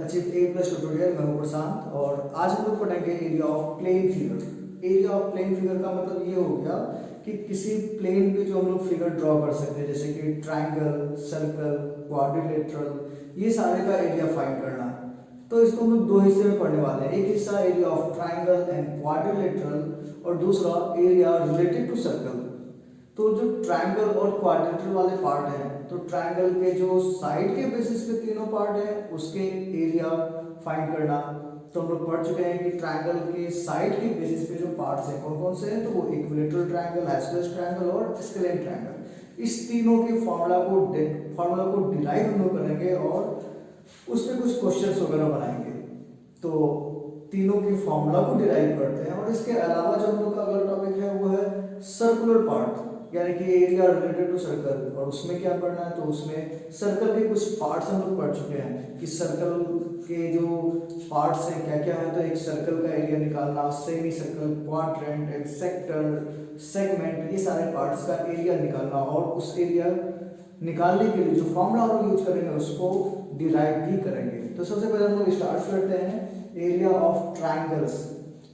Achieve a plus tutorial. मैं हूं प्रशांत और आज हम लोग पढ़ेंगे area of plane figure. Area of plane figure का मतलब ये हो गया कि किसी प्लेन पे जो हम लोग फिगर ड्रॉ कर सकते हैं, जैसे कि ट्राइंगल, सर्कल, क्वाड्रिलेटरल, ये सारे का एरिया फाइंड करना। तो इसको हम लोग दो हिस्से में पढ़ने वाले हैं। एक हिस्सा area of triangle and quadrilateral और दूसरा एरिया रिलेटेड टू सर्कल। तो जो ट्राइंगल और क्वाड्रिलेटरल वाले पार्ट हैं, तो ट्राइंगल के जो साइड के बेसिस पे तीनों पार्ट हैं उसके एरिया फाइंड करना। तो हम लोग पढ़ चुके हैं कि ट्राइंगल के साइड के बेसिस पे जो पार्ट्स हैं कौन कौन से हैं, तो वो इक्विलेटरल ट्राइंगल, आइसोसेलेस ट्राइंगल और स्केलेन ट्राइंगल। इस तीनों के फॉर्मूला को डिराइव हम लोग करेंगे और उसमें कुछ क्वेश्चंस वगैरह बनाएंगे। तो तीनों के फॉर्मूला को डिराइव करते हैं और इसके अलावा जो हम लोग का अगला टॉपिक है वो है सर्कुलर पार्ट, यानी कि एरिया रिलेटेड टू सर्कल। और उसमें क्या पढ़ना है, तो उसमें सर्कल के कुछ पार्ट्स हम लोग पढ़ चुके हैं कि सर्कल के जो पार्ट्स हैं क्या क्या है। तो एक सर्कल का एरिया निकालना, सेमी सर्कल, क्वाड्रेंट, एक सेक्टर, सेगमेंट, ये सारे पार्ट्स का एरिया निकालना और उस एरिया निकालने के लिए जो फॉर्मूला हम लोग यूज करेंगे उसको डिराइव भी करेंगे। तो सबसे पहले हम लोग स्टार्ट करते हैं एरिया ऑफ ट्राइंगल्स।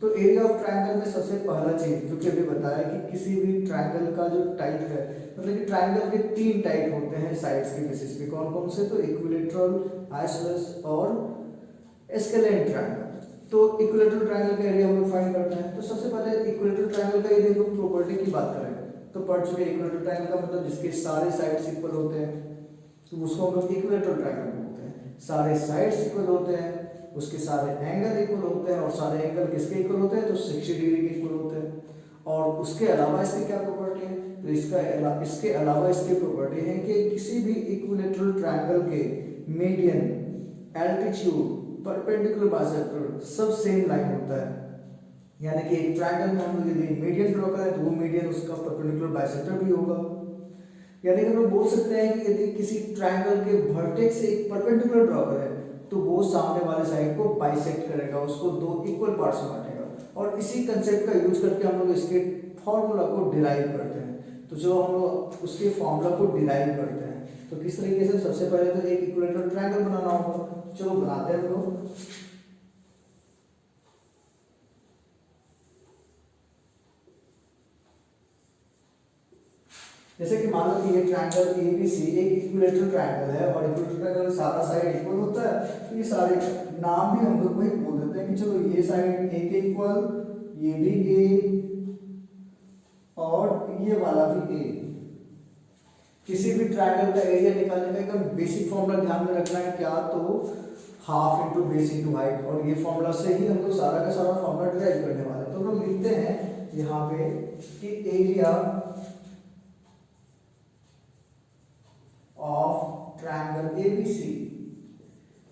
तो एरिया ऑफ ट्राइंगल में सबसे पहला चीज जो कि अभी बताया कि किसी भी ट्राइंगल का जो टाइप है, मतलब कि ट्राइंगल के तीन टाइप होते हैं साइड्स के बेसिस पे। कौन कौन से, तो इक्विलेटरल, आइसोसेलेस और स्केलेन ट्राइंगल। तो इक्विलेटरल ट्राइंगल का एरिया हम लोग फाइंड करते हैं। तो सबसे पहले इक्विलेटरल ट्राइंगल का एरिया को प्रॉपर्टी की बात करें तो पढ़ चुके इक्विलेटरल ट्राइंगल का मतलब जिसके सारे साइड्स इक्वल होते हैं, तो उसको हम लोग इक्विलेटरल ट्राइंगल बोलते हैं। सारे साइड्स इक्वल होते हैं, उसके सारे एंगल इक्वल होते हैं और सारे एंगल किसके इक्वल होते हैं, तो 60 डिग्री के इक्वल होते हैं। और उसके अलावा इसकी क्या प्रॉपर्टी है, तो इसके अलावा इसकी प्रॉपर्टी है कि किसी भी इक्विलेटरल ट्रायंगल के मीडियन, एल्टीट्यूड, परपेंडिकुलर बाइसेक्टर सब सेम लाइन होता है। यानी कि एक ट्रायंगल में हम लोग यदि मीडियन ड्रॉ करें तो वो मीडियन उसका परपेंडिकुलर बाइसेक्टर भी होगा। यानी कि हम लोग बोल सकते हैं कि यदि किसी ट्रायंगल के वर्टेक्स से एक परपेंडिकुलर ड्रॉ करें तो वो सामने वाले साइड को बाइसेक्ट करेगा, उसको दो इक्वल पार्ट्स में बांटेगा। और इसी कंसेप्ट का यूज करके हम लोग इसके फॉर्मूला को डिराइव करते हैं। तो जो हम लोग उसके फॉर्मूला को डिराइव करते हैं तो किस तरीके से, सबसे पहले तो एक इक्विलेटरल ट्रायंगल बनाना होगा। चलो बनाते हैं हम लोग। जैसे कि मान लो कि ये ट्रायंगल ABC एक इक्विलेटरल ट्रायंगल है और इक्विलेटरल ट्रायंगल सारा साइड इक्वल होता है। तो ये सारे नाम भी हम लोग वही बोल देते हैं कि चलो ये साइड A के इक्वल, ये भी A और ये वाला भी A। किसी भी ट्रायंगल का एरिया निकालने का एकदम बेसिक फॉर्मूला ध्यान में रखना है क्या, तो half into base into height. और ये फॉर्मूला से ही हम लोग सारा का सारा फॉर्मूला डिराइव करने वाले हैं। तो हम लोग लिखते हैं यहाँ पे कि area of triangle ABC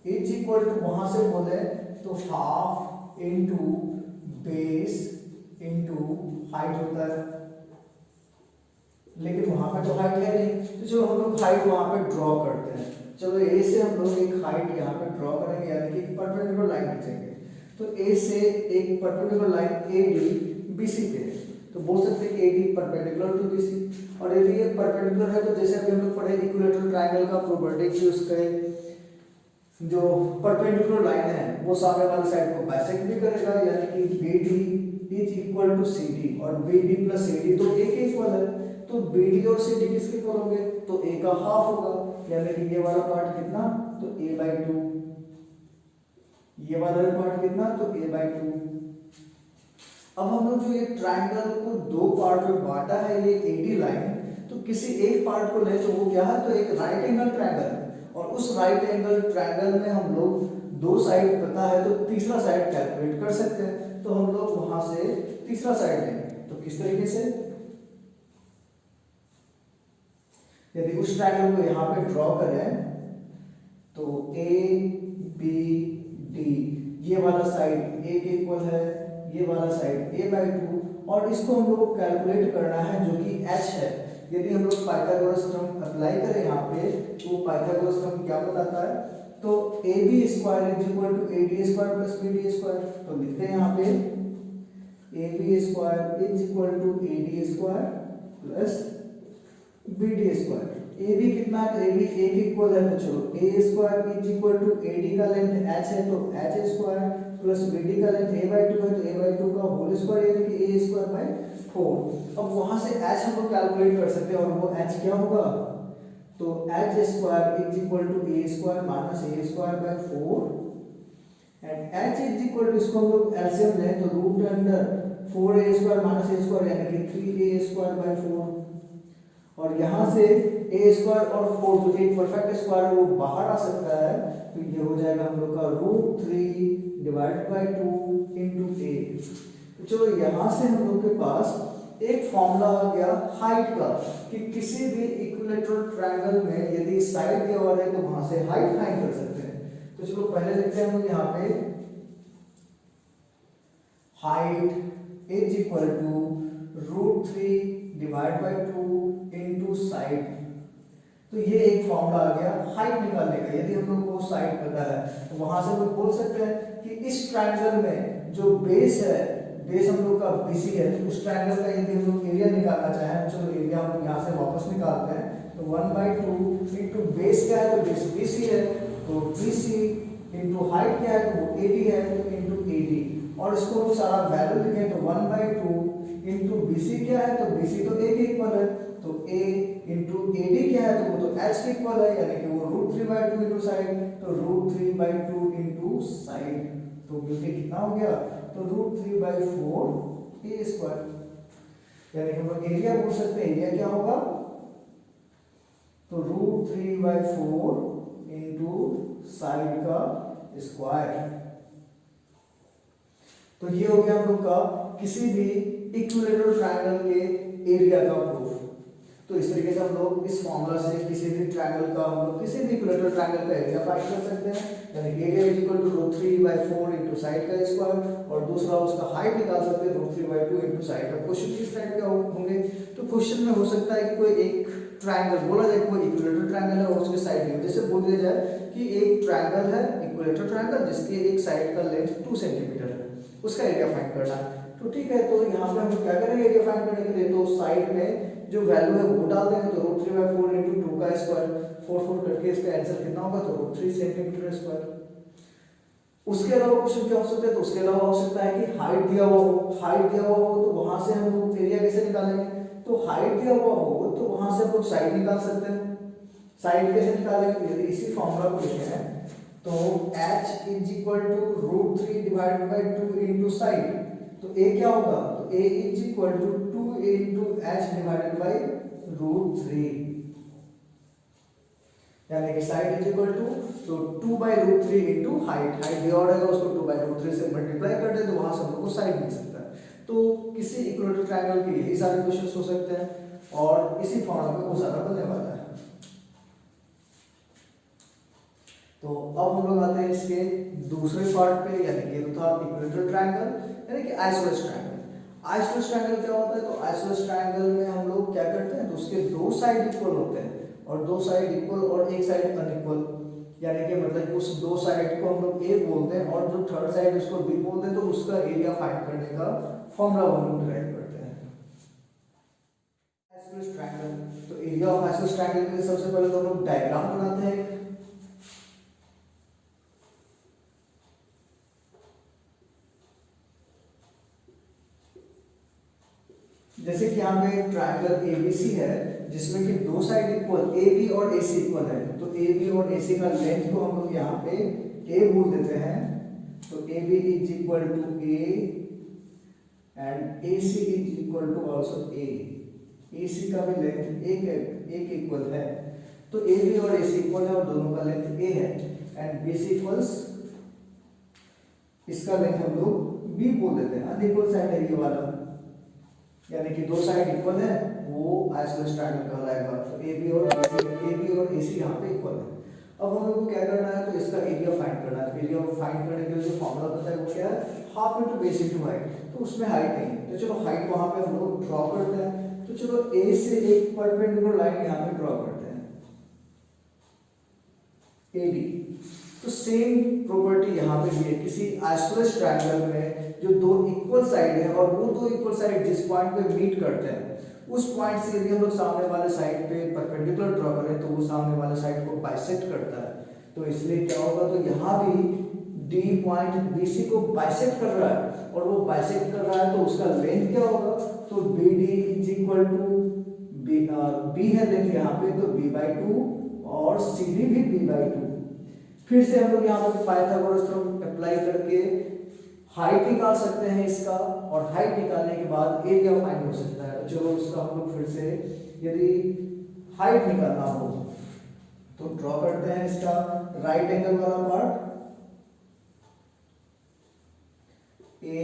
is equal to, वहां से बोले तो half into base into height होता है, लेकिन वहां पे तो हाइट है नहीं। तो चलो हम लोग हाइट वहां पे ड्रॉ करते हैं। चलो A से हम लोग एक हाइट यहाँ पे ड्रॉ करेंगे, यानी कि एक परपेंडिकुलर लाइन खींचेंगे। तो A से एक परपेंडिकुलर लाइन AD BC पे, तो बोल सकते हैं AD परपेंडिकुलर टू BC। और यदि ये परपेंडिकुलर है तो जैसे अभी हम लोग पढ़े इक्विलेटरल ट्रायंगल का प्रॉपर्टी कि उसके जो परपेंडिकुलर लाइन है वो सामने वाली साइड को बाइसेक्ट भी करेगा, यानी कि BD is equal to CD और BD प्लस CD तो A के इक्वल है। तो BD और CD किसके इक्वल होंगे, तो A का हाफ होगा, यानी कि ये वाला पार्ट कितना, तो A/2, ये वाला पार्ट कितना, तो A/2। अब हम लोग जो ये ट्रायंगल को दो पार्ट में बांटा है, ये AD लाइन, तो किसी एक पार्ट को ले तो वो क्या है, तो एक राइट एंगल ट्रायंगल है। और उस राइट एंगल ट्रायंगल में हम लोग दो साइड पता है तो तीसरा साइड कैलकुलेट कर सकते हैं। तो हम लोग वहां से तीसरा साइड लेंगे। तो किस तरीके से, यदि उस ट्रायंगल को यहाँ पे ड्रॉ करें तो ABD, ये वाला साइड A के इक्वल है, ये वाला साइड A/2, और इसको हम लोग को कैलकुलेट करना है जो कि H है। यदि हम लोग पाइथागोरस थ्योरम अप्लाई करें यहाँ पे तो पाइथागोरस थ्योरम क्या बताता है, तो AB² is equal to AD² plus BD²। तो लिखते हैं यहाँ पे AB² is equal to AD² plus BD²। A B कितना है, तो ए बी एक इक्वल है, तो चलो A square is equal to A D का लेंथ एच है तो H square plus B D का लेंथ ए बाई टू है तो ए बाई टू का होल स्क्वायर यानी कि ए स्क्वायर बाई 4। अब वहां से एच हम लोग कैलकुलेट कर सकते हैं और वो एच क्या होगा, तो H square is equal to A square minus A square by 4 and H is equal to, इसको हम लोग एलसीएम लें तो root under 4a square minus A square यानी कि 3a स्क्वायर बाई 4 और यहाँ से ए स्क्वायर और 4 जो एक परफेक्ट स्क्वायर है वो बाहर आ सकता है, तो ये हो जाएगा हम लोग का रूट 3 डिवाइडेड बाई 2 इंटू ए। तो चलो यहाँ से हम लोग के पास एक फॉर्मूला आ गया हाइट का कि किसी भी इक्विलेटरल ट्रायंगल में यदि साइड दिया हुआ है तो वहां से हाइट फाइंड कर सकते हैं। तो चलो पहले देखते हैं हम लोग यहाँ पे height is equal to root 3 divide by 2 into side. तो ये एक फॉर्मूला आ गया हाइट निकालने का। यदि हम लोग को साइड पता है तो वहां से हम लोग बोल सकते हैं कि इस ट्रायंगल में जो बेस है, बेस हम लोग का बीसी है, तो उस ट्रायंगल का यदि हम लोग एरिया निकालना चाहें, चलो एरिया हम लोग यहाँ से वापस निकालते हैं, तो 1/2 इंटू बेस क्या है, तो बेस बीसी है, तो बीसी इंटू हाइट क्या है, तो वो एडी है, तो इंटू एडी और इसको हम सारा वैल्यू लिखें तो 1/2 इंटू बीसी क्या है, तो बीसी तो ए के इक्वल है, तो a इंटू एडी क्या है, तो वो तो h के इक्वल है यानी कि वो रूट 3/2 इंटू साइड, तो रूट 3/2 इंटू साइड, तो मिलके कितना हो गया, तो रूट 3/4 ए स्क्वायर यानी कि हम लोग एरिया बोल सकते हैं। एरिया क्या होगा, तो रूट 3/4 इंटू साइड का स्क्वायर। तो ये हो गया हम लोग का किसी भी इक्विलेटरल ट्रायंगल के एरिया का प्रूफ। तो इस तरीके से हम लोग इस फॉर्मूला से किसी भी ट्रायंगल का, हम लोग किसी भी इक्विलेटरल ट्रायंगल का एरिया फाइंड कर सकते हैं, यानी कि area is equal to root 3/4 into side का स्क्वायर और दूसरा उसका हाइट निकाल सकते हैं रूट 3/2 इंटू साइड का। क्वेश्चन किस टाइप का होंगे, तो क्वेश्चन में हो सकता है कि कोई एक ट्रायंगल बोला जाए, कोई इक्विलेटरल ट्रायंगल है और उसके साइड में जैसे बोल दिया जाए कि एक ट्रायंगल है इक्विलेटरल ट्रायंगल जिसके एक साइड का लेंथ 2 सेंटीमीटर है, उसका एरिया फाइंड करना है। तो ठीक है, तो यहाँ पे हम क्या करेंगे एरिया फाइंड करने के लिए, तो साइड में जो वैल्यू है वो डाल देंगे, तो रूट 3/4 इंटू 2 का स्क्वायर 4 करके इसका आंसर कितना होगा, तो रूट 3 सेंटीमीटर स्क्वायर। उसके अलावा क्वेश्चन क्या हो सकता है, तो उसके अलावा हो सकता है कि हाइट दिया हुआ हो, हाइट दिया हुआ हो तो वहां से हम लोग एरिया कैसे निकालेंगे, तो हाइट दिया हुआ हो तो वहां से हम लोग साइड निकाल सकते हैं। साइड कैसे निकालेंगे, तो यदि इसी फॉर्मूला को लिखे हैं तो h is equal to root 3 divided by 2 into side, तो a क्या होगा, तो a is equal to 2 into h divided by root 3 यानी कि साइड इज इक्वल टू, तो 2/√3 इंटू हाइट, हाइट दिया रहेगा उसको 2/√3 से मल्टीप्लाई कर दे तो वहां से हम लोग को साइड मिल सकता है। तो किसी इक्विलेटरल ट्रायंगल के यही सारे क्वेश्चंस हो सकते हैं और इसी फॉर्मूला में बहुत सारा बनने वाला है। तो अब हम लोग आते हैं इसके दूसरे पार्ट पे, यानी कि ये था इक्विलेटरल ट्रायंगल यानी कि आइसोसेलेस ट्रायंगल। आइसोसेलेस ट्रायंगल क्या होता है, तो आइसोसेलेस ट्रायंगल में हम लोग क्या करते हैं, तो उसके दो साइड इक्वल होते हैं और दो साइड इक्वल और एक साइड अनइक्वल, यानी कि मतलब उस दो साइड को हम लोग ए बोलते हैं और जो थर्ड साइड उसको बी बोलते हैं, तो उसका एरिया फाइंड करने का फॉर्मूला हम लोग डिराइव करते हैं। आइसोसेलेस ट्रायंगल, तो एरिया ऑफ आइसोसेलेस ट्रायंगल के लिए सबसे पहले तो हम लोग डायग्राम बनाते हैं। जैसे कि यहाँ पे ट्रायंगल एबीसी है जिसमें कि दो साइड इक्वल ए बी और ए सी इक्वल है, तो ए बी और ए सी का लेंथ को हम लोग यहाँ पे ए बोल देते हैं, तो A B is equal to A and A C is equal to also A C का भी लेंथ एक इक्वल है, तो ए बी और ए सी इक्वल है और दोनों का लेंथ ए है एंड बी सी इक्वल्स, इसका लेंथ हम लोग बी बोल देते हैं। अनइक्वल साइड है ये वाला, यानी कि दो साइड इक्वल है वो आइसोसेलेस ट्रायंगल कहलाएगा। तो ए बी और ए सी यहाँ पे इक्वल है। अब हम लोग को क्या करना है, तो इसका एरिया फाइंड करना है। तो एरिया फाइंड करने के लिए जो फॉर्मूला पता है वो क्या है, half into base into height, तो उसमें हाइट नहीं है तो चलो हाइट वहां पे हम लोग ड्रॉ करते हैं। तो चलो ए से एक परपेंडिकुलर लाइन यहाँ पे ड्रॉ करते हैं ए बी। तो सेम प्रॉपर्टी यहाँ पे भी है, किसी आइसोसेलेस ट्रायंगल में जो दो इक्वल साइड है और वो दो इक्वल साइड जिस पॉइंट पे मीट करते हैं उस पॉइंट से यदि हम लोग सामने वाले साइड पे परपेंडिकुलर ड्रॉ करें तो वो सामने वाले साइड को बाइसेक्ट करता है। तो इसलिए क्या होगा, तो यहाँ भी डी पॉइंट बीसी को बाइसेक्ट कर रहा है और वो बाइसेक्ट कर रहा है तो उसका लेंथ क्या होगा, तो B D is equal to B है लेंथ यहाँ पे तो b/2 और सी डी भी b/2। फिर से हम लोग यहाँ पर पाइथागोरस थ्योरम अप्लाई करके हाइट निकाल सकते हैं इसका, और हाइट निकालने के बाद एरिया फाइंड हो सकता है। चलो उसका हम लोग फिर से यदि हाइट निकालना हो तो ड्रॉ करते हैं इसका राइट एंगल वाला पार्ट ए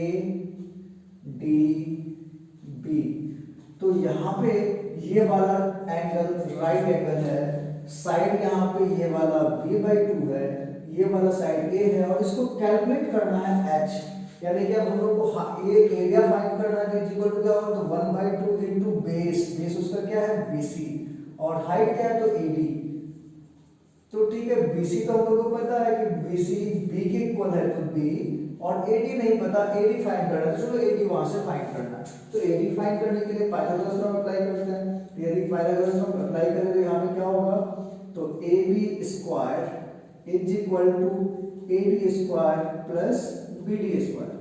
डी बी। तो यहाँ पे ये वाला एंगल राइट एंगल है, साइड यहाँ पे ये वाला b/2 है, ये वाला साइड a है और इसको कैलकुलेट करना है h, यानी कि अब हम लोग को ये एरिया फाइंड करना है तो इक्वल टू क्या होगा, तो 1/2 इनटू बेस उसका क्या है BC और हाइट क्या है तो AD। तो ठीक है, BC तो हम लोग को पता है कि BC B के इक्वल है तो B, और AD नहीं पता, AD फाइंड करना है, चलो AD वहां से फाइंड करना है। तो AD फाइंड करने के लिए पाइथागोरस थ्योरम अप्लाई करते हैं। यदि पाइथागोरस थ्योरम अप्लाई करें तो यहाँ पे क्या होगा, तो AB square is equal to AD square plus BD square.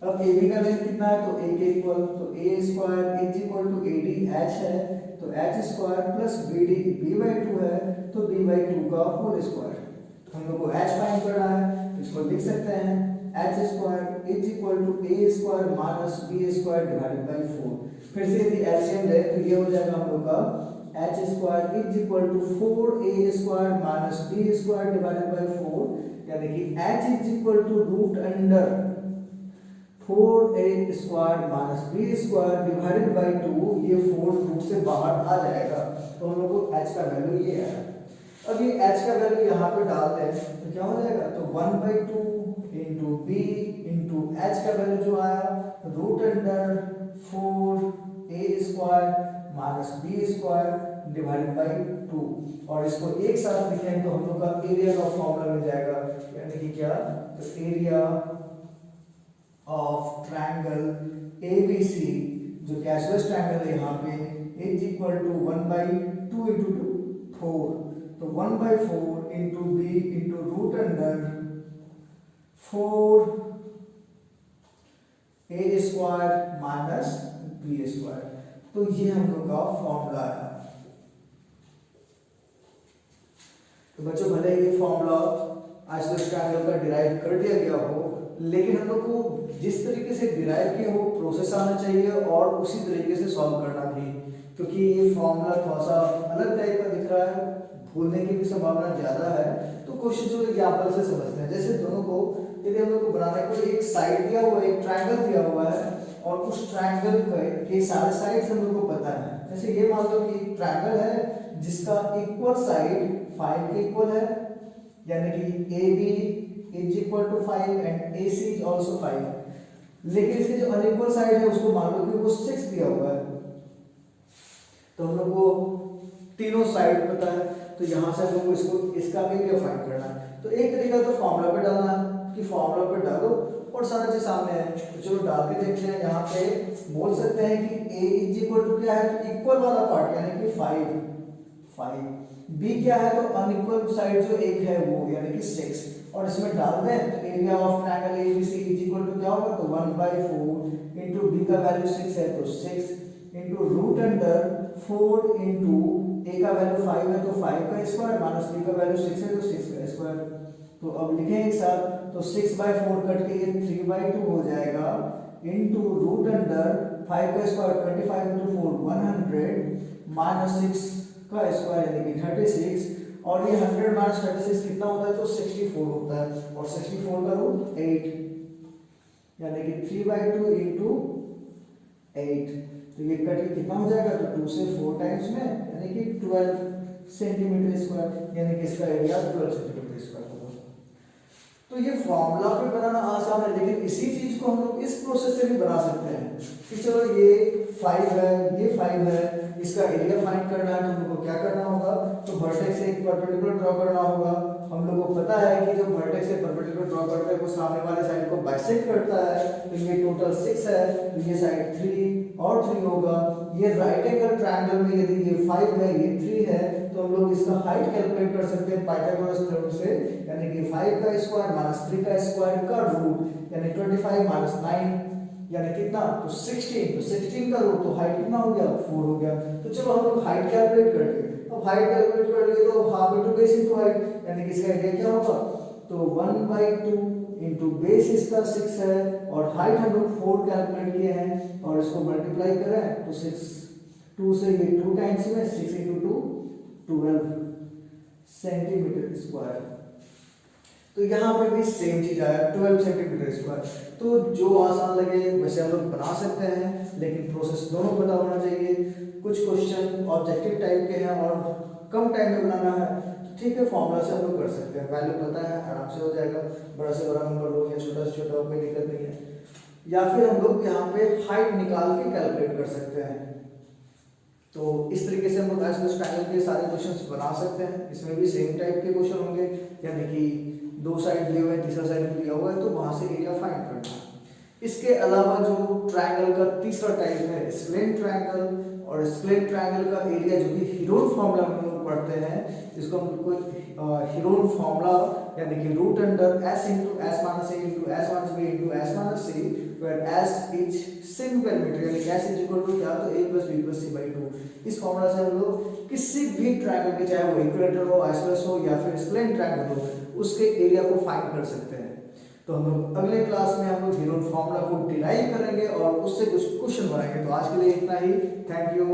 अब AB का लेंथ कितना है, तो A के इक्वल, तो A square is equal to AD h है तो h square plus BD b/2 है तो b/2 का होल स्क्वायर। हम लोग को h फाइंड करना है तो इसको लिख सकते हैं h square is equal to a square minus b square divided by 4। फिर से यदि एलसीएम ले तो ये हो जाएगा हम लोग का h square is equal to 4a square minus b square divided by 4, यानी कि h is equal to root under 4a square minus b square divided by 2, ये 4 रूट से बाहर आ जाएगा तो हम लोग को h का वैल्यू ये है। अब ये h का वैल्यू यहाँ पे डालते हैं तो क्या हो जाएगा, तो 1/2 इंटू b इंटू h का वैल्यू जो आया root under 4a square minus b square divided by 2, और इसको एक साथ लिखें तो हम लोग का एरिया का फॉर्मूला मिल जाएगा, यानी कि क्या, तो एरिया ऑफ ट्रायंगल ABC जो कि आइसोसेलेस ट्रायंगल है यहाँ पे इज इक्वल टू 1/2 इंटू 4, तो 1/4 into b into root under 4a square minus b square. तो ये हम लोग का फॉर्मूला है। तो बच्चों भले ये फॉर्मूला आइसोसेलेस ट्रायंगल का डिराइव कर दिया गया हो, लेकिन हम लोग को जिस तरीके से डिराइव किया हो प्रोसेस आना चाहिए और उसी तरीके से सॉल्व करना भी, क्योंकि ये फॉर्मूला थोड़ा सा अलग टाइप का दिख रहा है, भूलने की भी संभावना ज़्यादा है, तो कोशिश जो एग्जाम्पल से समझते हैं। जैसे दोनों को यदि हम लोग को बनाना है, कोई एक साइड दिया हुआ है, एक ट्रायंगल दिया हुआ है और उस ट्रायंगल के सारे साइड्स हम लोग को पता है। जैसे ये मान लो कि एक ट्रायंगल है जिसका इक्वल साइड 5 के इक्वल है, यानी कि AB is equal to 5 and AC is also 5, लेकिन इसके जो अनइक्वल साइड है उसको मान लो कि वो 6 दिया हुआ है। तो हम लोग को तीनों साइड पता है, तो यहाँ से हम लोग इसको इसका एरिया फाइंड करना है। तो एक तरीका तो फॉर्मूला पे डालना है कि फॉर्मूला पे डालो और सारा चीज सामने है, तो चलो डाल के देखते हैं। यहाँ पे बोल सकते हैं कि A इज इक्वल टू क्या है, तो इक्वल वाला पार्ट यानी कि 5, B क्या है, तो अनइक्वल साइड जो एक है वो यानी कि 6, और इसमें डाल दें तो area of triangle ABC is equal to क्या होगा, तो 1/4 इंटू B का वैल्यू 6 है तो 6 into root under 4 into A का वैल्यू 5 है तो 5 का स्क्वायर माइनस B का वैल्यू 6 है तो 6 का स्क्वायर। तो अब लिखें एक साथ, तो 6/4 कट के ये 3/2 हो जाएगा इंटू रूट अंडर 5 का स्क्वायर 25 इंटू 4 100 माइनस 6 का स्क्वायर यानी कि 36, और ये 100 माइनस 36 कितना होता है, तो 64 होता है, और 64 का रूट 8 यानी कि 3/2 इंटू 8। तो ये कट के कितना हो जाएगा, तो 2 से 4 टाइम्स में यानी कि 12 सेंटीमीटर स्क्वायर, यानी कि इसका एरिया 12 सेंटीमीटर स्क्वायर होगा। तो ये फॉर्मूला पे बनाना आसान है, लेकिन इसी चीज को हम लोग इस प्रोसेस से भी बना सकते हैं कि चलो ये 5 है, ये 5 है, इसका एरिया फाइंड करना है, तो हम लोग को क्या करना होगा, तो वर्टेक्स से एक परपेंडिकुलर ड्रॉ करना होगा हम लोगों को पता है कि जो वर्टेक्स से परपेंडिकुलर ड्रॉ करता है वो सामने वाले साइड को बाइसेक्ट करता है, तो ये टोटल 6 है, तो ये साइड 3 और 3 होगा। ये राइट एंगल ट्रायंगल में यदि ये 5 है, ये 3 है, तो हम लोग इसका हाइट कैलकुलेट कर सकते हैं पाइथागोरस थ्योरम से, यानी कि 5 का स्क्वायर माइनस 3 का स्क्वायर का रूट, यानी 25 माइनस 9 यानी कितना, तो 16, तो 16 का रूट, तो हाइट कितना हो गया, 4 हो गया। तो चलो हम लोग हाइट कैलकुलेट कर लिए। अब हाइट कैलकुलेट कर लिए तो half into base into height, यानी कि इसका एरिया क्या होगा, तो 1/2 इनटू बेस इसका 6 है और हाइट हम लोग 4 कैलकुलेट किए हैं और इसको मल्टीप्लाई करें तो 6 2 से ये 2 टाइम्स में 6 इनटू 2 12 सेंटीमीटर स्क्वायर। तो यहाँ पे भी सेम चीज आया 12 सेंटीमीटर स्क्वायर। तो जो आसान लगे वैसे हम लोग बना सकते हैं, लेकिन प्रोसेस दोनों पता होना चाहिए। कुछ क्वेश्चन ऑब्जेक्टिव टाइप के हैं और कम टाइम में बनाना है, तो ठीक है फॉर्मूला से हम लोग कर सकते हैं, वैल्यू पता है आराम से हो जाएगा, बड़ा से बड़ा नंबर लो या छोटा से छोटा कोई दिक्कत नहीं है। या फिर हम लोग यहाँ पे हाइट निकाल के कैलकुलेट कर सकते हैं। तो इस तरीके से हम लोग आइसोसेलेस ट्रायंगल के सारे क्वेश्चंस बना सकते हैं। इसमें भी सेम टाइप के क्वेश्चन होंगे, यानी कि 2 साइड दिए हुए हैं, तीसरा साइड भी दिया हुआ है, तो वहां से एरिया फाइंड करना है। इसके अलावा जो ट्रायंगल का तीसरा टाइप है स्क्लेंट ट्रायंगल, और स्क्लेंट ट्रायंगल का एरिया जो कि हीरोन फॉर्मूला में हम लोग पढ़ते हैं, जिसको हम कोई हीरोन फॉर्मूला यानी कि root under s into s minus a into s minus b into s minus c, where s is single parameter, यानी s is equal to क्या, तो a plus b plus c by 2। इस formula से हम लोग किसी भी triangle के, चाहे वो इक्विलैटरल हो, आइसोसेलेस हो या फिर स्क्लेंट ट्रायंगल हो, उसके एरिया को फाइंड कर सकते हैं। तो हम लोग अगले क्लास में हम लोग हीरोन फॉर्मूला को डिराइव करेंगे और उससे कुछ क्वेश्चन बनाएंगे। तो आज के लिए इतना ही, थैंक यू।